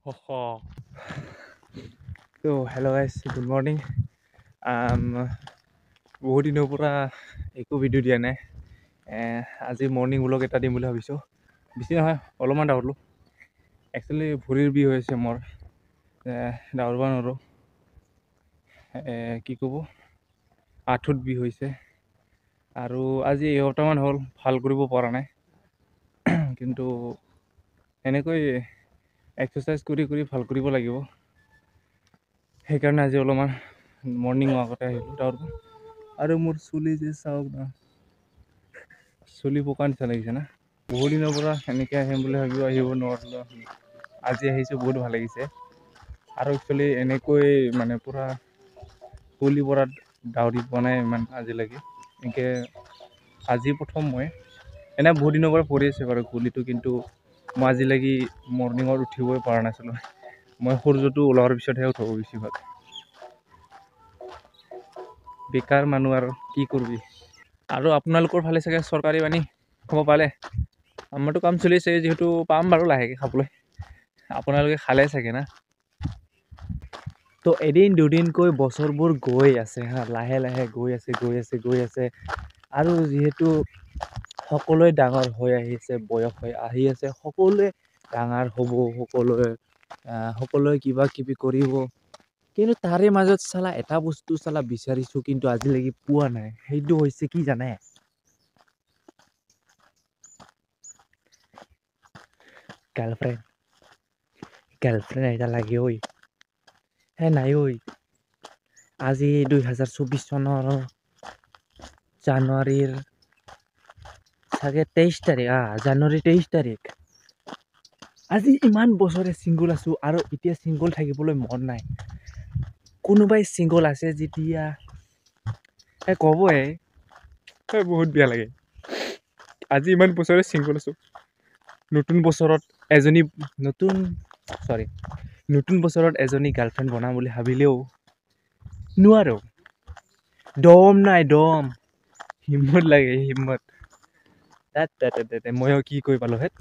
So hello guys, good morning. বহুত দিনৰ পৰা একো ভিডিঅ' দিয়া নাই। আজি মৰ্ণিং ব্লগ এটা দিম বুলি ভাবিছোঁ। বেছি নহয়, অলপমান দাউৰিলোঁ। একচুৱেলি ভৰিৰ বিষ হৈ আছে মোৰ, দাউৰিব নোৱাৰোঁ। কি ক'ব, আঁঠুত বিষ হৈছে আৰু আজি এসপ্তাহমান হ'ল ভাল কৰিব পৰা নাই। কিন্তু এনেকৈ এক্সাৰচাইজ কৰি কৰি ভাল কৰিব লাগিব। সেইকাৰণে আজি অলপমান মৰ্ণিং ৱাকতে আহিলোঁ দাউৰিব। আৰু মোৰ চুলি যে চাওক না, চুলি পকা নিচিনা লাগিছে না। বহুত দিনৰ পৰা এনেকৈ আহিম বুলি আহিব নোৱাৰিলোঁ। আজি আহিছোঁ, বহুত ভাল লাগিছে। আৰু একচুৱেলি এনেকৈ মানে পূৰা কুলি পৰা দাউৰি পোৱা নাই ইমান আজিলৈকে। এনেকৈ আজি প্ৰথম মই এনে বহুত দিনৰ পৰা পৰি আছে বাৰু কুলিটো, কিন্তু মই আজিলৈকে মৰ্ণিঙত উঠিবই পৰা নাছিলোঁ। মই সূৰ্যটো ওলোৱাৰ পিছতহে উঠোঁ বেছিভাগ। বেকাৰ মানুহ আৰু কি কৰিবি। আৰু আপোনালোকৰ ফালে চাগে চৰকাৰী পানী খাব পালে? আমাৰতো কাম চলিছে, যিহেতু পাম বাৰু লাহেকৈ খাবলৈ। আপোনালোকে খালে চাগে না? তো এদিন দুদিনকৈ বছৰবোৰ গৈ আছে হা, লাহে লাহে গৈ আছে। আৰু যিহেতু সকলোৱে ডাঙৰ হৈ আহিছে, বয়স হৈ আহি আছে, সকলোৱে ডাঙৰ হ'ব, সকলোৱে কিবা কিবি কৰিব। কিন্তু তাৰে মাজত এটা বস্তু বিচাৰিছোঁ, কিন্তু আজিলৈকে পোৱা নাই। সেইটো হৈছে কি জানে? গাৰ্লফ্ৰেণ্ড এটা লাগে ঐ। নাই ঐ। আজি 2024 চনৰ জানুৱাৰীৰ চাগে 23 তাৰিখ। জানুৱাৰী 23 তাৰিখ। আজি ইমান বছৰে ছিংগল আছোঁ আৰু এতিয়া ছিংগল থাকিবলৈ মন নাই। কোনোবাই ছিংগল আছে যেতিয়া ক'বই। বহুত বেয়া লাগে। আজি ইমান বছৰে ছিংগল আছোঁ। নতুন বছৰত এজনী গাৰ্লফ্ৰেণ্ড বনাম বুলি ভাবিলেও নোৱাৰোঁ। দম নাই, দম। হিম্মত লাগে, হিম্মত। ময়ো কি কৈ পালোঁ হেত।